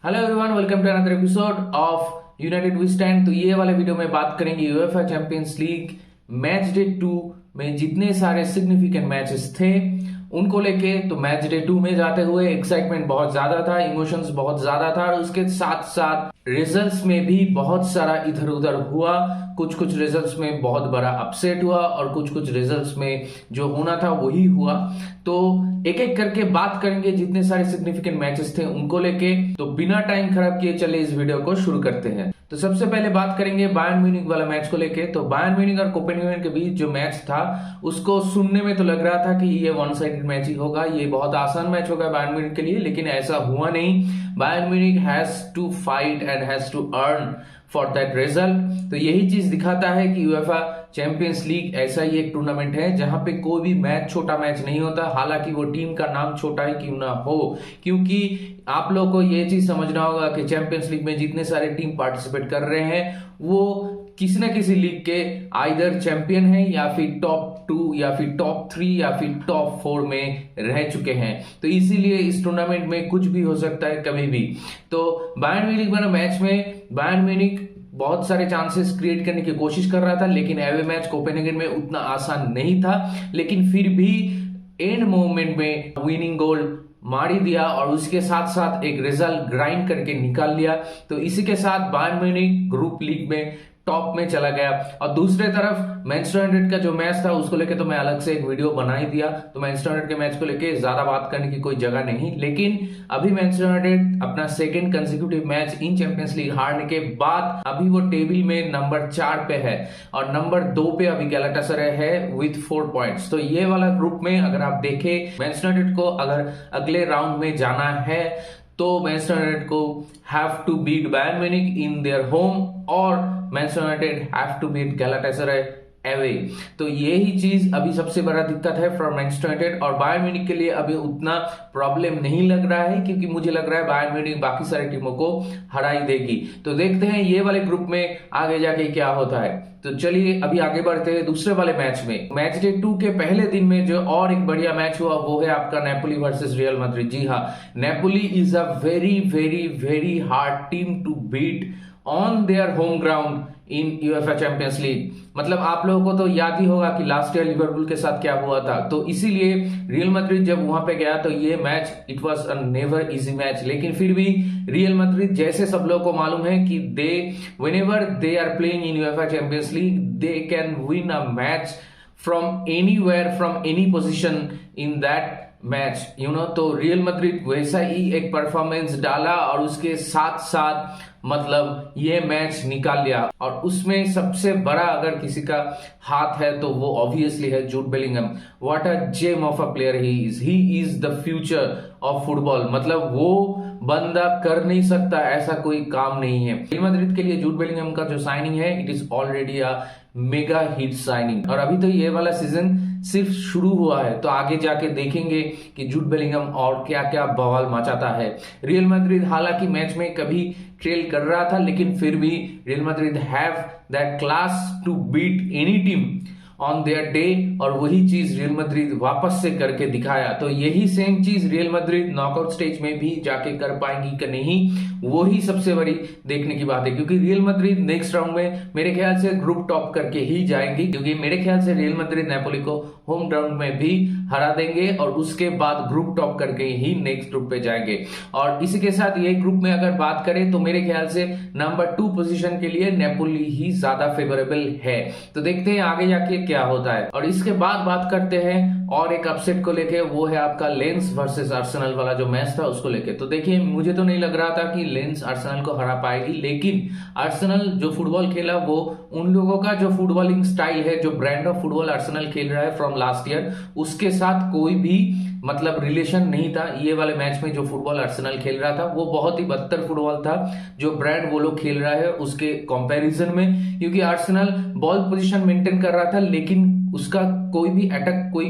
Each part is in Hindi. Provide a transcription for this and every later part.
Hello everyone, welcome to another episode of United we stand. तो ये वाले वीडियो में बात करेंगे UEFA champions league match day 2 में जितने सारे सिग्निफिकेंट मैचेस थे उनको लेके। तो मैच डे 2 में जाते हुए एक्साइटमेंट बहुत ज्यादा था, इमोशंस बहुत ज्यादा था और उसके साथ साथ रिजल्ट्स में भी बहुत सारा इधर उधर हुआ। कुछ कुछ रिजल्ट्स में बहुत बड़ा अपसेट हुआ और कुछ कुछ रिजल्ट्स में जो होना था वही हुआ। तो एक एक करके बात करेंगे जितने सारे सिग्निफिकेंट मैचेस थे उनको लेके। तो बिना टाइम खराब किए चले इस वीडियो को शुरू करते हैं। तो सबसे पहले बात करेंगे बायर्न म्यूनिख वाला मैच को लेके। तो बायर्न म्यूनिख और कोपेनहेगन के बीच जो मैच था उसको सुनने में तो लग रहा था कि ये वन साइडेड मैच ही होगा, ये बहुत आसान मैच होगा बायर्न म्यूनिख के लिए, लेकिन ऐसा हुआ नहीं। Bayern Munich has to fight and has to earn for that result. तो यही चीज दिखाता है कि यूएफए चैंपियंस लीग ऐसा ही एक टूर्नामेंट है जहां पे कोई भी मैच छोटा मैच नहीं होता, हालांकि वो टीम का नाम छोटा ही क्यों ना हो। क्योंकि आप लोगों को ये चीज समझना होगा कि चैंपियंस लीग में जितने सारे टीम पार्टिसिपेट कर रहे हैं वो किसी न किसी लीग के आइदर चैंपियन हैं या फिर टॉप 2 या फिर टॉप 3 या फिर टॉप 4 में रह चुके हैं। तो इसीलिए इस टूर्नामेंट में कुछ भी हो सकता है कभी भी। तो बायर्न म्यूनिख वाला मैच में बायर्न म्यूनिख बहुत सारे चांसेस क्रिएट करने की कोशिश कर रहा था, लेकिन एवे मैच कोपेनहेगन में उतना आसान नहीं था। लेकिन फिर भी एंड मोमेंट में विनिंग गोल मार ही दिया और उसके साथ साथ एक रिजल्ट ग्राइंड करके निकाल लिया। तो इसी के साथ बायर्न म्यूनिख ग्रुप लीग में टॉप में चला गया। और दूसरे तरफ मैनचेस्टर यूनाइटेड का जो मैच था उसको लेके तो मैं अलग से एक वीडियो बना ही दिया। तो मैनचेस्टर यूनाइटेड के मैच को लेके ज्यादा बात करने की कोई जगह नहीं, लेकिन अभी मैनचेस्टर यूनाइटेड अपना सेकंड कंसेक्यूटिव मैच इन चैंपियंस लीग हारने के बाद अभी वो टेबल में नंबर 4 पे है और नंबर 2 पे अभी गैलाटासराय है विथ 4 पॉइंट्स। तो ये वाला ग्रुप में अगर आप देखें मैनचेस्टर यूनाइटेड को अगर अगले राउंड में जाना है तो मैनचेस्टर यूनाइटेड को have to beat Bayern Munich in their home और Manchester United have to beat Galatasaray away. तो यही चीज अभी सबसे बड़ा दिक्कत है फॉर मैनचेस्टर यूनाइटेड। और बायर्न म्यूनिख के लिए अभी उतना प्रॉब्लम नहीं लग रहा है क्योंकि मुझे लग रहा है बायर्न म्यूनिख बाकी सारी टीमों को हरा ही देगी। तो देखते हैं ये वाले ग्रुप में आगे जाके क्या होता है। तो चलिए अभी आगे बढ़ते हैं दूसरे वाले मैच में। मैच डे 2 के पहले दिन में जो और एक बढ़िया मैच हुआ वो है आपका नेपोली वर्सेस रियल मैड्रिड। जी हाँ, Napoli is a very very very hard team to beat on their home ground in UEFA champions league. मतलब आप लोगों को तो याद ही होगा कि लास्ट ईयर लिवरपूल के साथ क्या हुआ था। तो इसीलिए रियल मैड्रिड जब वहां पे गया तो ये match it was a never easy match. लेकिन फिर भी रियल मैड्रिड जैसे सब लोगों को मालूम है कि they whenever they are playing in UEFA champions League they can win a match from anywhere from any position in that match तो रियल मैड्रिड वैसा ही एक परफॉर्मेंस डाला और उसके साथ साथ मतलब ये मैच निकाल लिया। और उसमें सबसे बड़ा अगर किसी का हाथ है तो वो ऑब्वियसली है Jude Bellingham. What a gem of a player he is the future of football. मतलब वो बंदा कर नहीं सकता ऐसा कोई काम नहीं है। रियल मैड्रिड के लिए जूड बेलिंगहम का जो साइनिंग है it is already a mega hit signing. और अभी तो ये वाला सीजन सिर्फ शुरू हुआ है, तो आगे जाके देखेंगे कि जूड बेलिंगहम और क्या क्या बवाल मचाता है। रियल मैड्रिड हालांकि मैच में कभी ट्रेल कर रहा था, लेकिन फिर भी Real Madrid have that class to beat any team on their day और वही चीज रियल मैड्रिड वापस से करके दिखाया। तो यही सेम चीज रियल मैड्रिड नॉकआउट स्टेज में भी जाके कर पाएंगी कि नहीं, वही सबसे बड़ी देखने की बात है। क्योंकि रियल मैड्रिड नेक्स्ट राउंड में मेरे ख्याल से ग्रुप टॉप करके ही जाएंगी, क्योंकि मेरे ख्याल से रियल मैड्रिड नेपोली को होम ग्राउंड में भी हरा देंगे और उसके बाद ग्रुप टॉप करके ही नेक्स्ट ग्रुप पे जाएंगे। और इसी के साथ ये ग्रुप में अगर बात करें तो मेरे ख्याल से नंबर 2 पोजीशन के लिए नेपोली ही ज्यादा फेवरेबल है। तो देखते हैं आगे जाके क्या होता है। और इसके बाद बात करते हैं और एक अपसेट को लेके, वो है आपका लेंस वर्सेस आर्सेनल वाला जो मैच था उसको लेके। तो देखिए मुझे तो नहीं लग रहा था कि लेंस आर्सेनल को हरा पाएगी, लेकिन आर्सेनल जो फुटबॉल खेला वो उन लोगों का जो फुटबॉलिंग स्टाइल है, जो ब्रांड ऑफ फुटबॉल आर्सेनल खेल रहा है फ्रॉम लास्ट ईयर, उसके साथ कोई भी मतलब रिलेशन नहीं था। ये वाले मैच में जो फुटबॉल आर्सेनल खेल रहा था वो बहुत ही बदतर फुटबॉल था जो ब्रांड वो लोग खेल रहा है उसके कंपैरिजन में। क्योंकि आर्सेनल बॉल पोजीशन मेंटेन कर रहा था लेकिन उसका कोई भी अटैक, कोई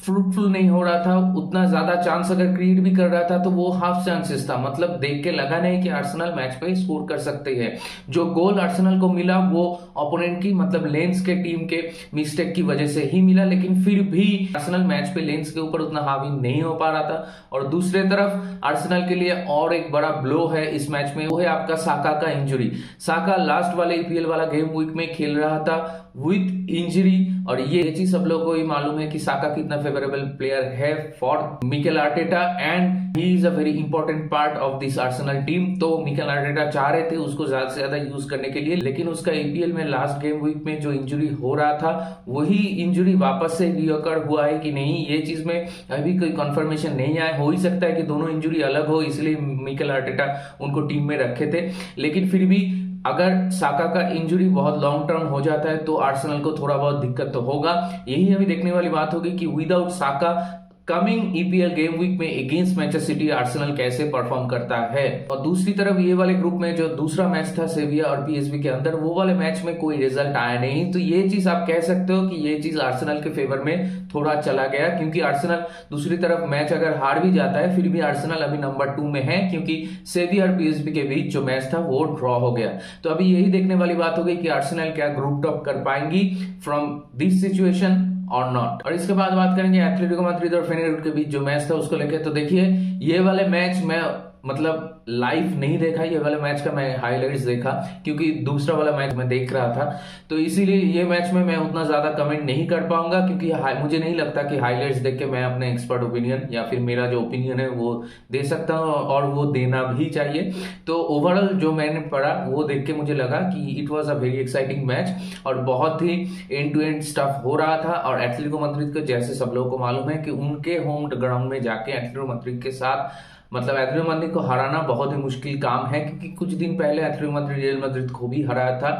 फ्रूटफुल नहीं हो रहा था, उतना ज्यादा चांस अगर क्रिएट भी कर रहा था तो वो हाफ चांसेस था। मतलब देख के लगा नहीं कि आर्सेनल मैच पे स्कोर कर सकते हैं। जो गोल आर्सेनल को मिला वो ओपोनेंट की मतलब लेंस के टीम के मिस्टेक की वजह से ही मिला, लेकिन फिर भी आर्सेनल मैच पे लेंस के ऊपर उतना हावी नहीं हो पा रहा था। और दूसरे तरफ आर्सेनल के लिए और एक बड़ा ब्लो है इस मैच में, वो है आपका साका का इंजरी। साका लास्ट वाले ईपीएल वाला गेम वीक में खेल रहा था विथ इंजरी, और ये चीज सब लोगों को ही मालूम है कि साका कितना फेवरेबल प्लेयर है for Mikel Arteta and he is a very important part of this Arsenal team. तो मिकेल आर्टेटा चाह रहे थे उसको ज्यादा से ज्यादा यूज करने के लिए, लेकिन उसका ईपीएल में लास्ट गेम वीक में जो इंजरी हो रहा था वही इंजरी वापस से रिओकर हुआ है कि नहीं, ये चीज में अभी कोई कंफर्मेशन नहीं आया। हो ही सकता है कि दोनों इंजरी अलग हो, इसलिए मिकेल आर्टेटा उनको टीम में रखे थे। लेकिन फिर भी अगर साका का इंजरी बहुत लॉन्ग टर्म हो जाता है तो आर्सेनल को थोड़ा बहुत दिक्कत तो होगा। यही अभी देखने वाली बात होगी कि विदाउट साका कमिंग ईपीएल गेम वीक में अगेंस्ट मैनचेस्टर सिटी आर्सेनल कैसे परफॉर्म करता है। और दूसरी तरफ ये वाले ग्रुप में जो दूसरा मैच था सेविया और पीएसवी के अंदर, वो वाले मैच में कोई रिजल्ट आया नहीं। तो ये चीज आप कह सकते हो कि ये चीज आर्सेनल के फेवर में थोड़ा चला गया, क्योंकि आर्सेनल दूसरी तरफ मैच अगर हार भी जाता है फिर भी आर्सेनल अभी नंबर 2 में है, क्योंकि सेविया और पीएसवी के बीच जो मैच था वो ड्रॉ हो गया। तो अभी यही देखने वाली बात हो गई कि आर्सेनल क्या ग्रुप टॉप कर पाएंगी फ्रॉम दिस सिचुएशन और नॉट। और इसके बाद बात करेंगे एथलेटिको मैड्रिड और फेनरबahce के बीच जो मैच था उसको लेकर। तो देखिए ये वाले मैच मैं मतलब लाइव नहीं देखा, ये वाले मैच का मैं हाइलाइट्स देखा, क्योंकि दूसरा वाला मैच मैं देख रहा था। तो इसीलिए ये मैच में मैं उतना ज्यादा कमेंट नहीं कर पाऊंगा, क्योंकि मुझे नहीं लगता कि हाइलाइट्स देख के मैं अपने एक्सपर्ट ओपिनियन या फिर मेरा जो ओपिनियन है वो दे सकता हूँ, और वो देना भी चाहिए। तो ओवरऑल जो मैंने पढ़ा वो देख के मुझे लगा कि it was a very exciting match और बहुत ही एंड टू एंड स्टफ हो रहा था। और एथलेटिको मैड्रिड को जैसे सब लोगों को मालूम है कि उनके होम ग्राउंड में जाके एथलेटिको मैड्रिड के साथ मतलब एथलेटिको मैड्रिड को हराना बहुत ही मुश्किल काम है, क्योंकि कुछ दिन पहले एथलेटिको मैड्रिड रियल मैड्रिड को भी हराया था।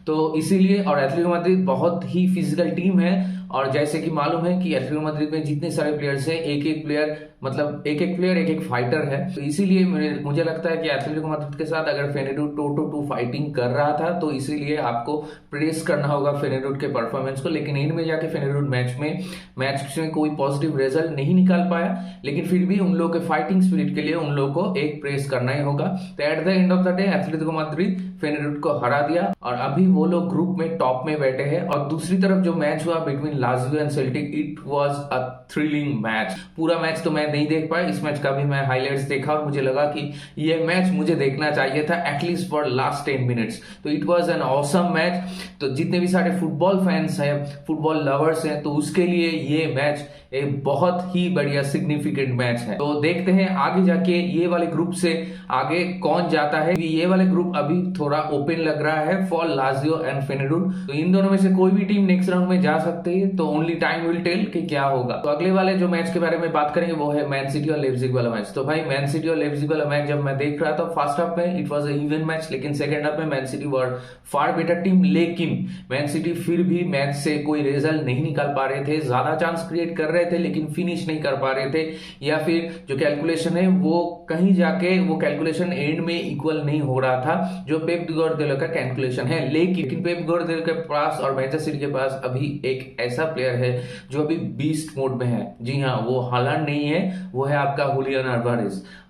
तो इसीलिए, और एथलेटिको मैड्रिड बहुत ही फिजिकल टीम है, और जैसे कि मालूम है कि एथलेटिको मैड्रिड में जितने सारे प्लेयर्स हैं एक एक प्लेयर एक एक फाइटर है। तो इसीलिए मुझे लगता है कि एथलेटिको मैड्रिड के साथ अगर फेनेरूड 2-2 फाइटिंग कर रहा था तो इसीलिए आपको प्रेस करना होगा फेनेरूड के परफॉर्मेंस को। लेकिन एंड में जाके फेनेरूड मैच में कोई पॉजिटिव रिजल्ट नहीं निकाल पाया, लेकिन फिर भी उन लोगों के फाइटिंग स्पिरिट के लिए उन लोगों को एक प्रेस करना ही होगा। तो at the end of the day Atletico Madrid Feyenoord को हरा दिया और अभी वो लोग ग्रुप में टॉप में बैठे हैं। और दूसरी तरफ जो मैच हुआ between Lazio and Celtic, it was a thrilling match. पूरा मैच तो मैं नहीं देख पाया, इस मैच का भी मैं हाइलाइट्स देखा और मुझे लगा कि ये मैच मुझे देखना चाहिए था एटलीस्ट फॉर लास्ट 10 मिनट्स। तो it was an awesome match. तो जितने भी सारे फुटबॉल फैंस हैं, फुटबॉल लवर्स हैं, तो उसके लिए ये मैच एक बहुत ही बढ़िया सिग्निफिकेंट मैच है। तो देखते हैं आगे जाके ये वाले ग्रुप से आगे कौन जाता है। ये वाले ग्रुप अभी थोड़ा ओपन लग रहा है फॉर लाज़ियो एंड फेनेरूड। तो इन दोनों में से कोई भी टीम नेक्स्ट राउंड में जा सकती है, तो ओनली टाइम विल टेल कि क्या होगा। तो अगले वाले जो मैच के बारे में बात करेंगे वो है मैन सिटी और लेipzig वाला मैच। तो भाई मैन सिटी और लेipzig वाला मैच जब मैं देख रहा था फर्स्ट हाफ में it was a even match, लेकिन सेकंड हाफ में मैन सिटी वर फार बेटर टीम। लेकिन मैन सिटी फिर भी मैच से कोई रिजल्ट नहीं निकाल पा रहे थे, ज्यादा चांस क्रिएट कर रहे थे लेकिन फिनिश नहीं कर पा रहे थे, या फिर जो कैलकुलेशन है वो कहीं जाके वो कैलकुलेशन एंड में इक्वल नहीं हो रहा था जो पेप गार्डियोला का कैलकुलेशन है। लेकिन पेप गार्डियोला के पास और मैनचेस्टर सिटी के पास अभी एक ऐसा प्लेयर है जो अभी बीस्ट मोड में है। जी हाँ, वो हालांड नहीं है, वो है आपका Julian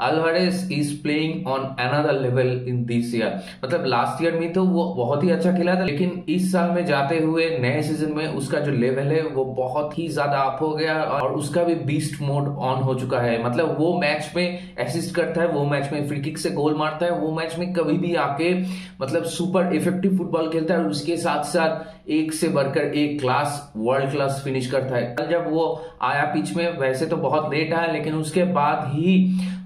Alvarez is playing on another level in this year. मतलब लास्ट ईयर में तो वो बहुत ही अच्छा खेला था, लेकिन इस साल में जाते हुए नए सीजन में उसका जो लेवल है वो बहुत ही ज्यादा अप हो गया और उसका भी बीस्ट मोड ऑन हो चुका है। मतलब वो मैच में असिस्ट करता है, वो मैच में फ्री किक से गोल मारता है, वो मैच में कभी भी आके मतलब सुपर इफेक्टिव फुटबॉल खेलता है और उसके साथ साथ एक से बढ़कर एक क्लास वर्ल्ड क्लास फिनिश करता है। जब वो आया पिच में वैसे तो बहुत लेट आया, लेकिन उसके बाद ही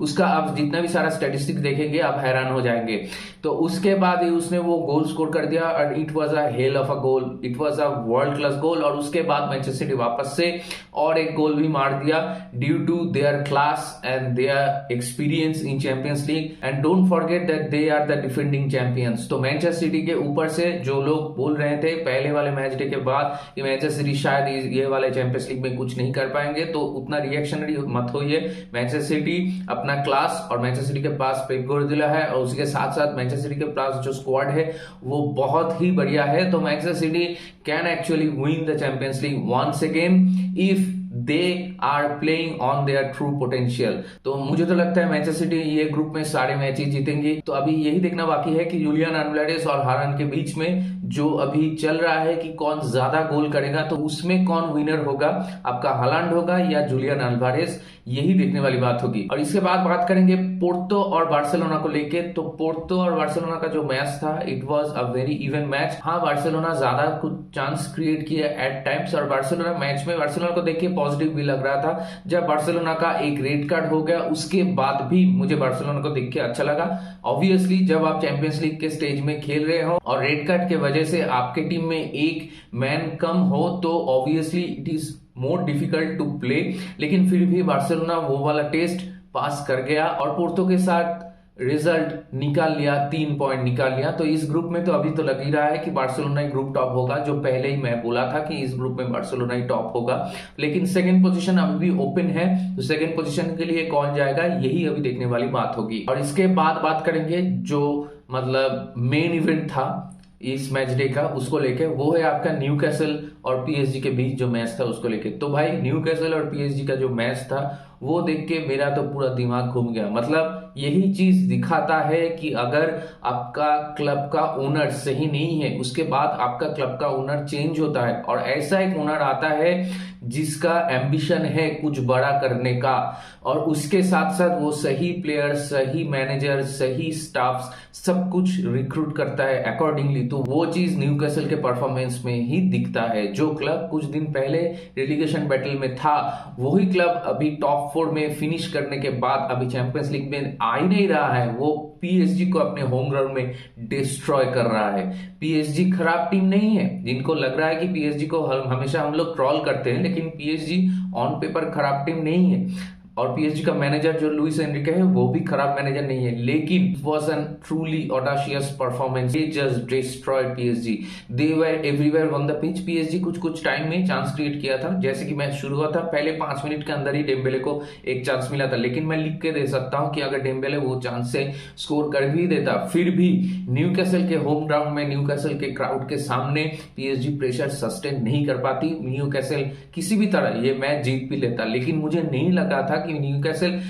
उसका आप जितना भी सारा स्टैटिस्टिक देखेंगे आप हैरान हो जाएंगे। तो उसके बाद ही उसने वो गोल स्कोर कर दिया और it was a hell of a goal, it was a world class goal. और उसके बाद मैनचेस्टर सिटी वापस से और एक गोल भी मार दिया due to their class and their experience in champions league. And don't forget that they are the defending champions. तो मैनचेस्टर सिटी के ऊपर से जो लोग बोल रहे थे पहले वाले मैच डे के बाद कि मैनचेस्टर सिटी शायद ये वाले चैंपियंस लीग में कुछ नहीं कर पाएंगे, तो उतना रिएक्शनरी मत होइए। मैनचेस्टर सिटी अपना क्लास और मैनचेस्टर सिटी के पास पेप गार्डियोला है और उसके साथ साथ मैनचेस्टर सिटी के पास जो स्क्वाड है वो बहुत ही बढ़िया है। तो Manchester City can actually win the champions league once again if they are playing on their true potential. तो मुझे तो लगता है मैनचेस्टर सिटी ये ग्रुप में सारे मैचेस जीतेंगे। तो अभी यही देखना बाकी है कि जुलियन अल्वारेज और हालांड के बीच में जो अभी चल रहा है कि कौन ज्यादा गोल करेगा, तो उसमें कौन विनर होगा, आपका हालांड होगा या जुलियन अल्वारेज, यही देखने वाली बात होगी। और इसके बाद बात करेंगे पोर्तो और बार्सिलोना को लेके। तो पोर्तो और बार्सिलोना का जो मैच था, it was a very even match. हाँ, बार्सिलोना ज्यादा कुछ चांस क्रिएट किया एट टाइम्स, और बार्सिलोना मैच में बार्सिलोना को देख के पॉजिटिव भी लग रहा था। जब बार्सिलोना का एक रेड कार्ड हो गया उसके बाद भी मुझे बार्सिलोना को देख के अच्छा लगा। ऑब्वियसली जब आप चैंपियंस लीग के स्टेज में खेल रहे हो और रेड कार्ड के वजह से आपके टीम में एक मैन कम हो, तो obviously it is more difficult to play, लेकिन फिर भी बार्सिलोना वो वाला टेस्ट पास कर गया और पोर्तो के साथ रिजल्ट निकाल लिया, 3 पॉइंट निकाल लिया। तो इस ग्रुप में तो अभी तो लग ही रहा है कि बार्सिलोना ही ग्रुप टॉप होगा, जो पहले ही मैं बोला था कि इस ग्रुप में बार्सिलोना ही टॉप होगा। लेकिन सेकंड पोजीशन अभी भी ओपन है, तो सेकंड पोजीशन के लिए कौन जाएगा यही अभी देखने वाली बात होगी। और इसके बाद बात करेंगे जो मतलब मेन इवेंट था इस मैच डे का, उसको लेके, वो है आपका न्यूकैसल और पीएसजी के बीच जो मैच था उसको लेके। तो भाई न्यूकैसल और पीएसजी का जो मैच था वो देख के मेरा तो पूरा दिमाग घूम गया। मतलब यही चीज दिखाता है कि अगर आपका क्लब का ओनर सही नहीं है, उसके बाद आपका क्लब का ओनर चेंज होता है और ऐसा एक ओनर आता है जिसका एम्बिशन है कुछ बड़ा करने का, और उसके साथ साथ वो सही प्लेयर, सही मैनेजर, सही स्टाफ सब कुछ रिक्रूट करता है अकॉर्डिंगली। तो वो चीज न्यूकैसल के परफॉर्मेंस में ही दिखता है। जो क्लब कुछ दिन पहले रेलीगेशन बैटल में था, वही क्लब अभी टॉप 4 में फिनिश करने के बाद अभी चैंपियंस लीग में आ ही नहीं रहा है। वो पीएसजी को अपने होम ग्राउंड में डिस्ट्रॉय कर रहा है। पीएसजी खराब टीम नहीं है, जिनको लग रहा है कि पीएसजी को हमेशा हम लोग ट्रॉल करते हैं, लेकिन पीएसजी ऑन पेपर खराब टीम नहीं है। और पीएसजी का मैनेजर जो लुइस एनरिके है वो भी खराब मैनेजर नहीं है, लेकिन was an truly audacious performance. They just destroyed PSG, they were everywhere on the pitch. PSG कुछ टाइम में चांस क्रिएट किया था, जैसे कि मैच शुरू हुआ था पहले 5 मिनट के अंदर ही डेम्बेले को एक चांस मिला था, लेकिन मैं लिख के दे सकता हूं कि अगर डेम्बेले वो चांस से स्कोर कर भी देता, फिर भी न्यूकैसल के होम ग्राउंड में, न्यूकैसल के क्राउड के सामने पीएसजी प्रेशर सस्टेन नहीं कर पाती। न्यूकैसल किसी भी तरह ये मैच जीत भी लेता, लेकिन मुझे नहीं लगा था कि न्यूकैसल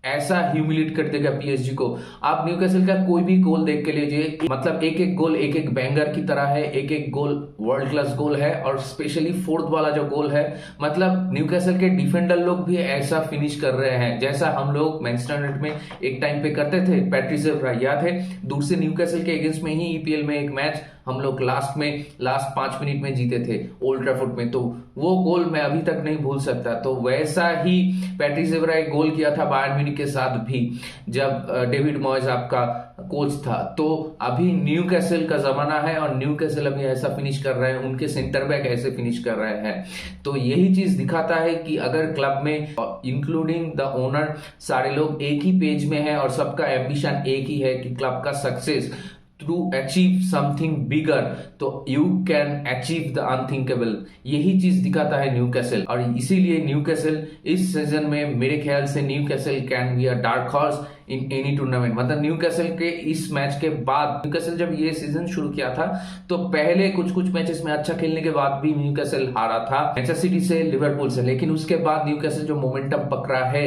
ऐसा ह्यूमिलेट कर देगा पीएसजी को। आप न्यूकैसल का कोई भी गोल देख के लीजिए, मतलब एक एक गोल एक एक बैंगर की तरह है, एक एक गोल वर्ल्ड क्लास गोल है, और स्पेशली फोर्थ वाला जो गोल है, मतलब न्यूकैसल के डिफेंडर लोग भी ऐसा फिनिश कर रहे हैं जैसा हम लोग मैनचेस्टर यूनाइटेड में एक टाइम पे करते थे। पैट्रिस एव्रा याद है, दूर से न्यूकैसल के अगेंस्ट में ही ईपीएल में एक मैच हम लोग लास्ट 5 मिनट में जीते थे ओल्ड ट्रैफोर्ड में, तो वो गोल मैं अभी तक नहीं भूल सकता। तो वैसा ही पैट्रिस एव्रा एक गोल किया था बायर्न म्यूनिख के साथ भी, जब डेविड मॉयस आपका कोच था। तो अभी न्यूकैसल का जमाना है और न्यूकैसल अभी ऐसा फिनिश कर रहे हैं, उनके सेंटर बैक ऐसे फिनिश कर रहे हैं। तो यही चीज दिखाता है कि अगर क्लब में इंक्लूडिंग द ओनर सारे लोग एक ही पेज में है और सबका एम्बिशन एक ही है कि क्लब का success to achieve something bigger, तो you can achieve the unthinkable। यही चीज दिखाता है न्यूकैसल, और इसीलिए न्यूकैसल इस सीजन में मेरे ख्याल से Newcastle can be a dark horse in any tournament. मतलब न्यूकैसल के इस मैच के बाद, न्यूकैसल जब ये सीजन शुरू किया था तो पहले कुछ मैचेस में अच्छा खेलने के बाद भी न्यूकैसल हारा था मैनचेस्टर सिटी से, लिवरपूल से, लेकिन उसके बाद न्यूकैसल जो मोमेंटम पकड़ा है,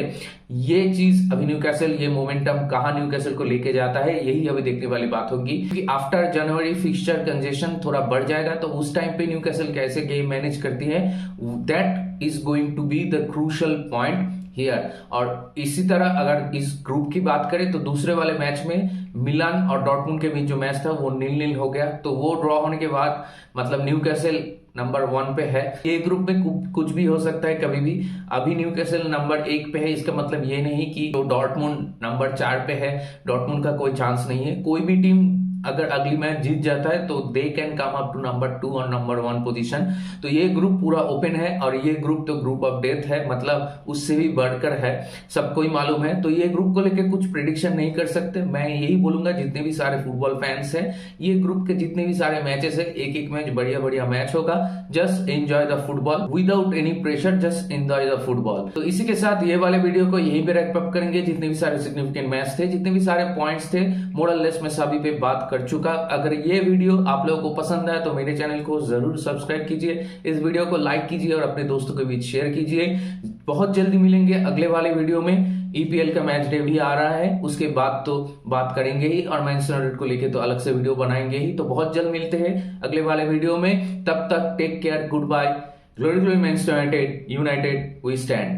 ये चीज अभी न्यूकैसल ये मोमेंटम कहां न्यूकैसल को लेके जाता है, यही अभी देखने वाली बात होगी। क्योंकि आफ्टर जनवरी फिक्सचर कंजेशन थोड़ा बढ़ जाएगा, तो उस टाइम पे न्यूकैसल कैसे गेम मैनेज करती है, that is going to be the crucial point here. और इसी तरह अगर इस ग्रुप की बात करें तो दूसरे वाले मैच में मिलान और डॉर्टमुंड के बीच जो मैच था वो 0-0 हो गया। तो वो ड्रॉ होने के बाद मतलब न्यूकैसल नंबर 1 पे है। ये ग्रुप में कुछ भी हो सकता है कभी भी। अभी न्यूकैसल नंबर 1 पे है, इसका मतलब ये नहीं कि तो डॉर्टमुंड नंबर 4 पे है, डॉर्टमुंड का कोई चांस नहीं है। कोई भी टीम अगर अगली मैच जीत जाता है तो they can come up to number 2 और नंबर 1 पोजीशन। तो ये ग्रुप पूरा ओपन है, और ये ग्रुप तो ग्रुप ऑफ डेथ है, मतलब उससे भी बढ़कर है, सबको ही मालूम है। तो ये ग्रुप को लेकर कुछ प्रिडिक्शन नहीं कर सकते। मैं यही बोलूंगा जितने भी सारे फुटबॉल फैंस हैं, ये ग्रुप के जितने भी सारे मैचेस है, एक एक मैच बढ़िया मैच होगा। Just enjoy the football without any pressure, just enjoy the football. तो इसी के साथ ये वाले वीडियो को यहीं पे रैप अप करेंगे। जितने भी सारे सिग्निफिकेंट मैच थे, जितने भी सारे पॉइंट्स थे, मोरल लेस में सभी पे बात कर चुका। अगर ये वीडियो आप लोगों को पसंद आया तो मेरे चैनल को जरूर सब्सक्राइब कीजिए, इस वीडियो को लाइक कीजिए और अपने दोस्तों के बीच शेयर कीजिए। बहुत जल्दी मिलेंगे अगले वाले वीडियो में। ईपीएल का मैच डे भी आ रहा है, उसके बाद तो बात करेंगे ही, और मैनचेस्टर यूनाइटेड को लेके तो अलग से वीडियो बनाएंगे ही। तो बहुत जल्द मिलते हैं अगले वाले वीडियो में, तब तक take care, good bye. Glory glory Manchester United, United we stand.